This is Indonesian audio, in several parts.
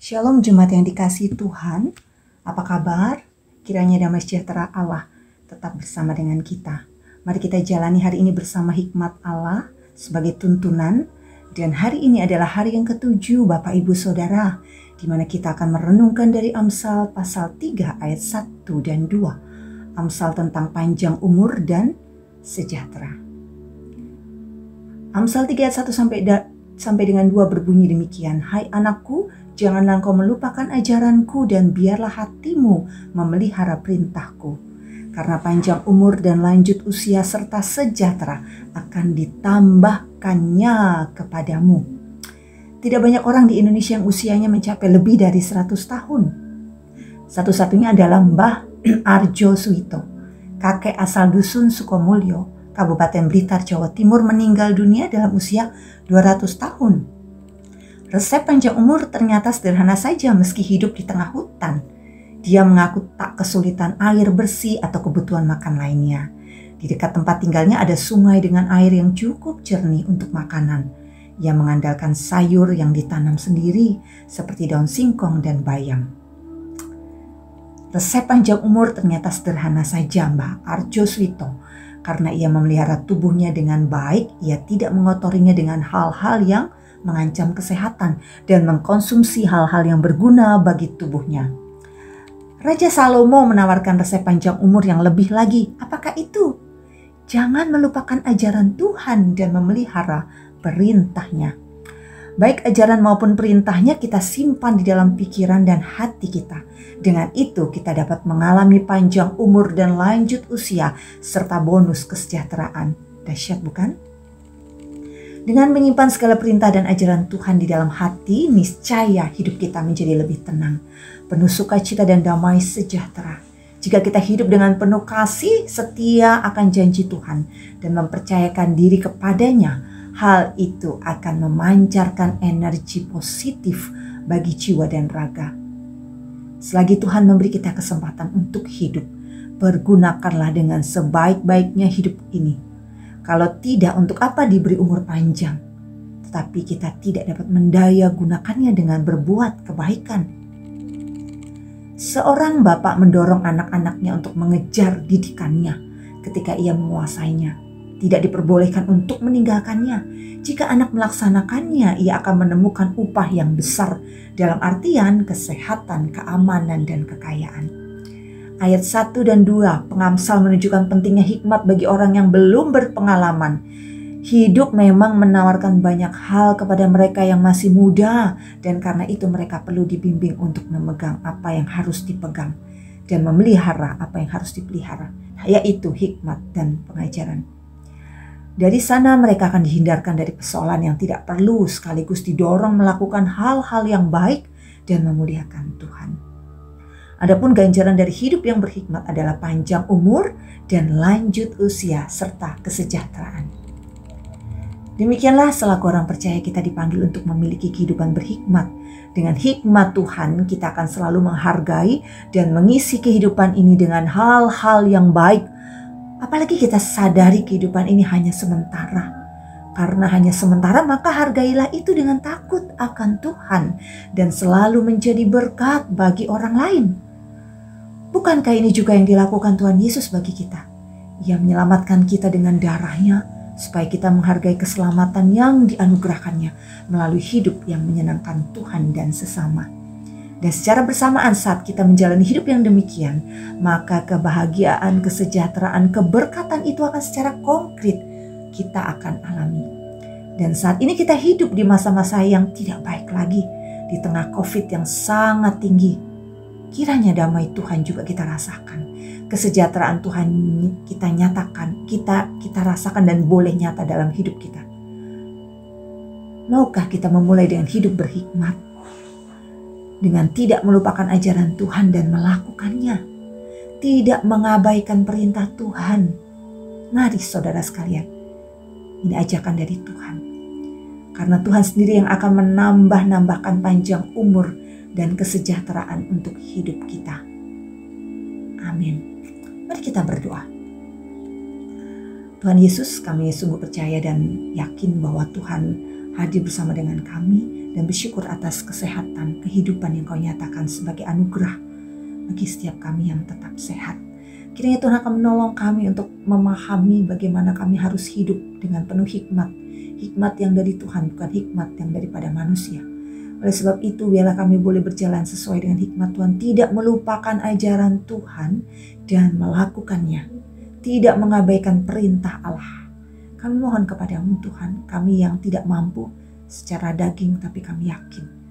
Shalom jemaat yang dikasihi Tuhan, apa kabar? Kiranya damai sejahtera Allah tetap bersama dengan kita. Mari kita jalani hari ini bersama hikmat Allah sebagai tuntunan. Dan hari ini adalah hari yang ke-7 Bapak Ibu Saudara, di mana kita akan merenungkan dari Amsal pasal 3 ayat 1 dan 2. Amsal tentang panjang umur dan sejahtera. Amsal 3 ayat 1 sampai dengan 2 berbunyi demikian. Hai anakku, janganlah engkau melupakan ajaranku dan biarlah hatimu memelihara perintahku. Karena panjang umur dan lanjut usia serta sejahtera akan ditambahkannya kepadamu. Tidak banyak orang di Indonesia yang usianya mencapai lebih dari 100 tahun. Satu-satunya adalah Mbah Arjo Suito, kakek asal dusun Sukomulyo, Kabupaten Blitar, Jawa Timur, meninggal dunia dalam usia 200 tahun. Resep panjang umur ternyata sederhana saja meski hidup di tengah hutan. Dia mengaku tak kesulitan air bersih atau kebutuhan makan lainnya. Di dekat tempat tinggalnya ada sungai dengan air yang cukup jernih untuk makanan. Ia mengandalkan sayur yang ditanam sendiri seperti daun singkong dan bayam. Resep panjang umur ternyata sederhana saja Mbah Arjo Suito. Karena ia memelihara tubuhnya dengan baik, ia tidak mengotorinya dengan hal-hal yang mengancam kesehatan dan mengkonsumsi hal-hal yang berguna bagi tubuhnya. Raja Salomo menawarkan resep panjang umur yang lebih lagi. Apakah itu? Jangan melupakan ajaran Tuhan dan memelihara perintahnya. Baik ajaran maupun perintahnya kita simpan di dalam pikiran dan hati kita. Dengan itu kita dapat mengalami panjang umur dan lanjut usia serta bonus kesejahteraan. Dahsyat bukan? Dengan menyimpan segala perintah dan ajaran Tuhan di dalam hati, niscaya hidup kita menjadi lebih tenang, penuh sukacita dan damai sejahtera. Jika kita hidup dengan penuh kasih, setia akan janji Tuhan dan mempercayakan diri kepadanya, hal itu akan memancarkan energi positif bagi jiwa dan raga. Selagi Tuhan memberi kita kesempatan untuk hidup, pergunakanlah dengan sebaik-baiknya hidup ini. Kalau tidak, untuk apa diberi umur panjang? Tetapi kita tidak dapat mendaya gunakannya dengan berbuat kebaikan. Seorang bapak mendorong anak-anaknya untuk mengejar didikannya ketika ia menguasainya. Tidak diperbolehkan untuk meninggalkannya. Jika anak melaksanakannya, ia akan menemukan upah yang besar dalam artian kesehatan, keamanan, dan kekayaan. Ayat 1 dan 2 pengamsal menunjukkan pentingnya hikmat bagi orang yang belum berpengalaman. Hidup memang menawarkan banyak hal kepada mereka yang masih muda, dan karena itu mereka perlu dibimbing untuk memegang apa yang harus dipegang dan memelihara apa yang harus dipelihara, yaitu hikmat dan pengajaran. Dari sana mereka akan dihindarkan dari persoalan yang tidak perlu, sekaligus didorong melakukan hal-hal yang baik dan memuliakan Tuhan. Adapun ganjaran dari hidup yang berhikmat adalah panjang umur dan lanjut usia serta kesejahteraan. Demikianlah selaku orang percaya kita dipanggil untuk memiliki kehidupan berhikmat. Dengan hikmat Tuhan kita akan selalu menghargai dan mengisi kehidupan ini dengan hal-hal yang baik. Apalagi kita sadari kehidupan ini hanya sementara. Karena hanya sementara, maka hargailah itu dengan takut akan Tuhan dan selalu menjadi berkat bagi orang lain. Bukankah ini juga yang dilakukan Tuhan Yesus bagi kita? Ia menyelamatkan kita dengan darahnya supaya kita menghargai keselamatan yang dianugerahkannya melalui hidup yang menyenangkan Tuhan dan sesama. Dan secara bersamaan saat kita menjalani hidup yang demikian, maka kebahagiaan, kesejahteraan, keberkatan itu akan secara konkret kita akan alami. Dan saat ini kita hidup di masa-masa yang tidak baik lagi, di tengah COVID yang sangat tinggi. Kiranya damai Tuhan juga kita rasakan. Kesejahteraan Tuhan kita nyatakan, kita rasakan dan boleh nyata dalam hidup kita. Maukah kita memulai dengan hidup berhikmat? Dengan tidak melupakan ajaran Tuhan dan melakukannya. Tidak mengabaikan perintah Tuhan. Mari saudara sekalian, ini ajakan dari Tuhan. Karena Tuhan sendiri yang akan menambahkan panjang umur dan kesejahteraan untuk hidup kita. Amin. Mari kita berdoa. Tuhan Yesus, kami sungguh percaya dan yakin bahwa Tuhan hadir bersama dengan kami dan bersyukur atas kesehatan, kehidupan yang Kau nyatakan sebagai anugerah bagi setiap kami yang tetap sehat. Kiranya Tuhan akan menolong kami untuk memahami bagaimana kami harus hidup dengan penuh hikmat. Hikmat yang dari Tuhan, bukan hikmat yang daripada manusia. Oleh sebab itu, biarlah kami boleh berjalan sesuai dengan hikmat Tuhan, tidak melupakan ajaran Tuhan dan melakukannya, tidak mengabaikan perintah Allah. Kami mohon kepadamu Tuhan, kami yang tidak mampu secara daging, tapi kami yakin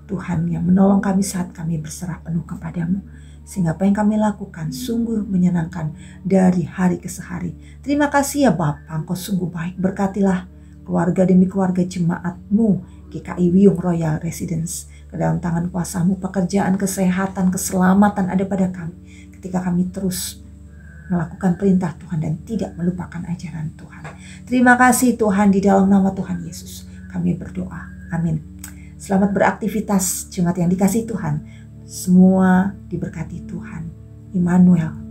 Tuhan yang menolong kami saat kami berserah penuh kepadamu, sehingga apa yang kami lakukan sungguh menyenangkan dari hari ke hari. Terima kasih ya Bapa, Engkau sungguh baik. Berkatilah keluarga demi keluarga jemaat-Mu GKI Wiyung Royal Residence. Ke dalam tangan kuasa-Mu pekerjaan, kesehatan, keselamatan ada pada kami ketika kami terus melakukan perintah Tuhan dan tidak melupakan ajaran Tuhan. Terima kasih Tuhan, di dalam nama Tuhan Yesus kami berdoa. Amin. Selamat beraktivitas jemaat yang dikasihi Tuhan. Semua diberkati Tuhan. Immanuel